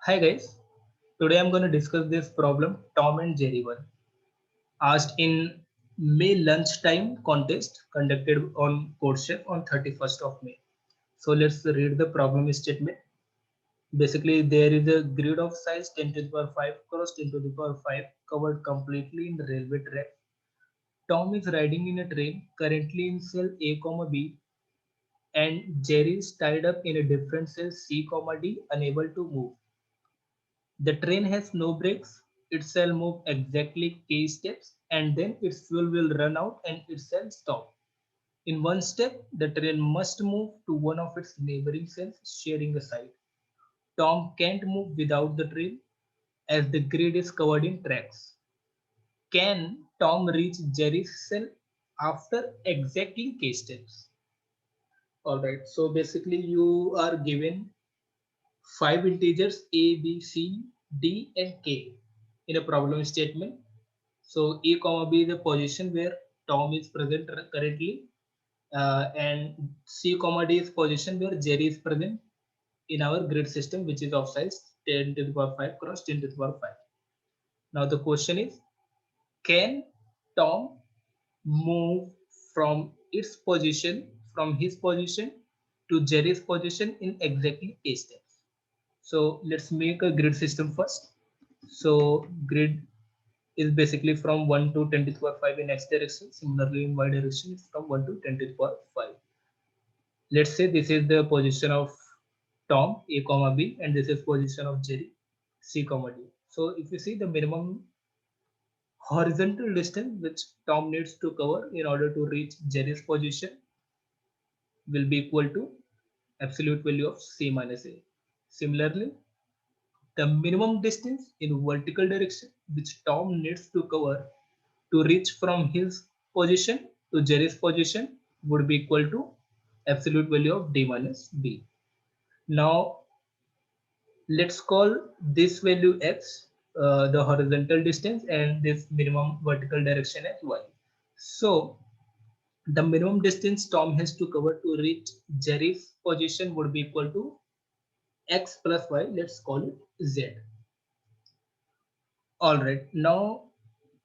Hi guys, today I'm going to discuss this problem Tom and Jerry one asked in May lunchtime contest conducted on CodeChef on 31st of May. So let's read the problem statement. Basically, there is a grid of size 10 to the power 5 cross 10 to the power 5 covered completely in the railway track. Tom is riding in a train currently in cell A, B, and Jerry is tied up in a different cell C, D, unable to move. The train has no brakes, it shall move exactly k steps and then its fuel will run out and it shall stop. In one step, the train must move to one of its neighboring cells sharing a side. Tom can't move without the train as the grid is covered in tracks. Can Tom reach Jerry's cell after exactly k steps? Alright, so basically you are given five integers a, b, c, d, and k in a problem statement. So A comma B is the position where Tom is present currently, and C comma D is position where Jerry is present in our grid system, which is of size 10 to the power 5 cross 10 to the power 5. Now the question is, can Tom move from its position, from his position to Jerry's position in exactly 8 steps? So let's make a grid system first. So grid is basically from 1 to 10 to the power 5 in x direction. Similarly, in y direction, it's from 1 to 10 to the power 5. Let's say this is the position of Tom, A comma B, and this is position of Jerry, C comma D. So if you see the minimum horizontal distance which Tom needs to cover in order to reach Jerry's position will be equal to absolute value of C minus A. Similarly, the minimum distance in vertical direction which Tom needs to cover to reach from his position to Jerry's position would be equal to absolute value of d minus b. Now let's call this value x, the horizontal distance, and this minimum vertical direction as y. So the minimum distance Tom has to cover to reach Jerry's position would be equal to x plus y. Let's call it z. All right. Now,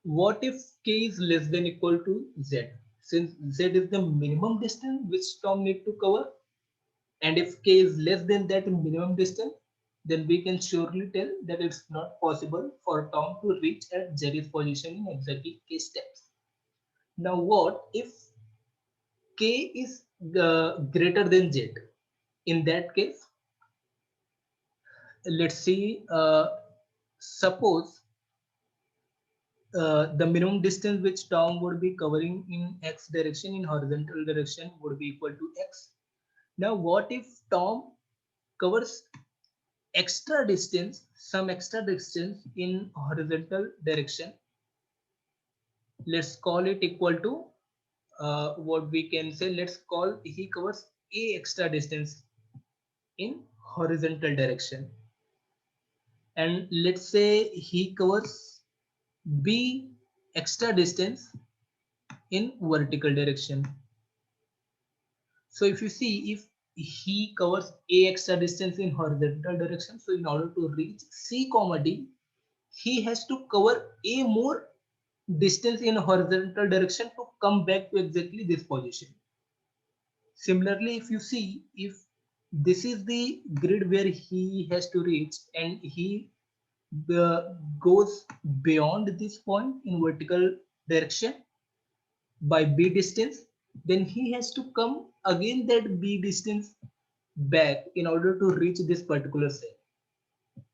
what if k is less than equal to z? Since z is the minimum distance which Tom need to cover, and if k is less than that minimum distance, then we can surely tell that it's not possible for Tom to reach at Jerry's position in exactly k steps. Now, what if k is greater than z? In that case, let's see. Suppose the minimum distance which Tom would be covering in x direction in horizontal direction would be equal to x. Now, what if Tom covers some extra distance in horizontal direction? Let's call it equal to what we can say. Let's call he covers a extra distance in horizontal direction, and let's say he covers b extra distance in vertical direction. So if you see, if he covers a extra distance in horizontal direction, so in order to reach C comma D, he has to cover a more distance in horizontal direction to come back to exactly this position. Similarly, if you see, if this is the grid where he has to reach and he goes beyond this point in vertical direction by b distance, then he has to come again that b distance back in order to reach this particular cell.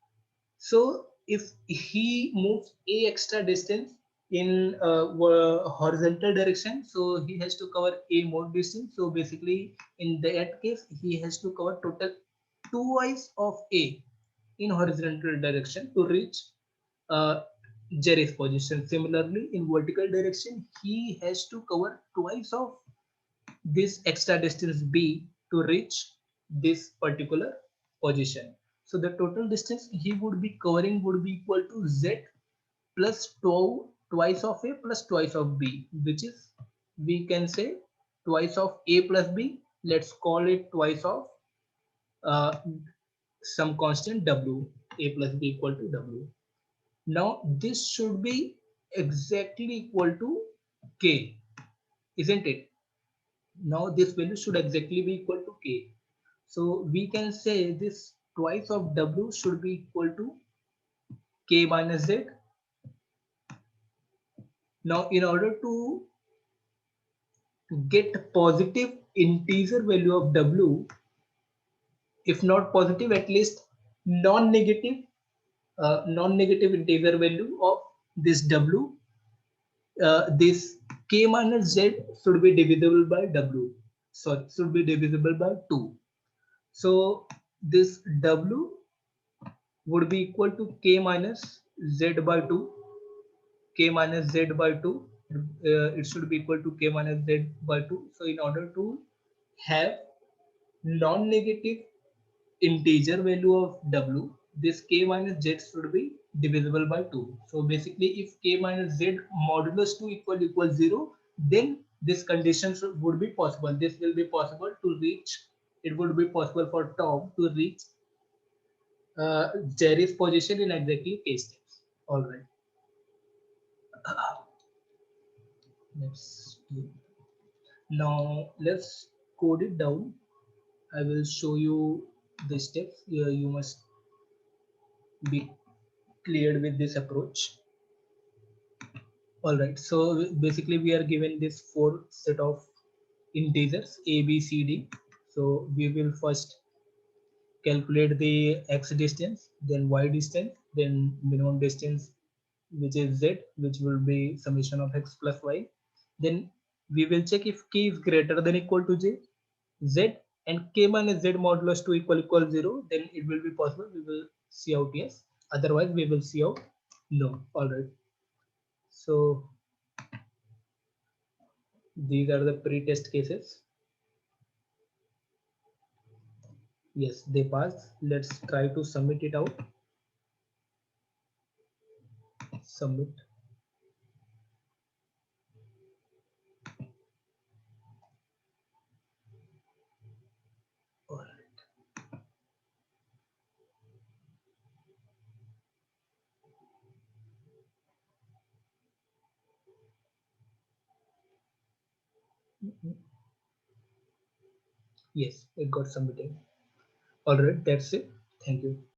So if he moves a extra distance in horizontal direction, so he has to cover a more distance. So basically, in that case, he has to cover total twice of a in horizontal direction to reach uh, Jerry's position. Similarly, in vertical direction, he has to cover twice of this extra distance b to reach this particular position. So the total distance he would be covering would be equal to z plus twice of a plus twice of b, which is, we can say, twice of a plus b. Let's call it twice of uh, some constant w, a plus b equal to w. Now this should be exactly equal to k, isn't it? Now this value should exactly be equal to k. So we can say this twice of w should be equal to k minus z. Now in order to get positive integer value of w, if not positive, at least non-negative non-negative integer value of this w, this k minus z should be divisible by w. Sorry, should be divisible by 2. So this w would be equal to k minus z by 2. K minus z by 2. It should be equal to k minus z by 2. So in order to have non-negative integer value of w, this k minus z should be divisible by 2. So basically, if k minus z modulus 2 equals 0, then this condition would be possible. This will be possible to reach. It would be possible for Tom to reach Jerry's position in exactly k steps. All right. Let's do. Now let's code it down. I will show you the steps. You must be cleared with this approach. All right, so basically we are given this four set of integers a, b, c, d. So we will first calculate the x distance, then y distance, then minimum distance, which is z, which will be summation of x plus y. Then we will check if k is greater than equal to j, z, and k minus z modulus 2 equal 0, then it will be possible. We will see out yes, otherwise we will see out no. All right, so these are the pre-test cases. Yes, they passed. Let's try to submit it out. Submit. All right. Yes, it got submitted. All right, that's it. Thank you.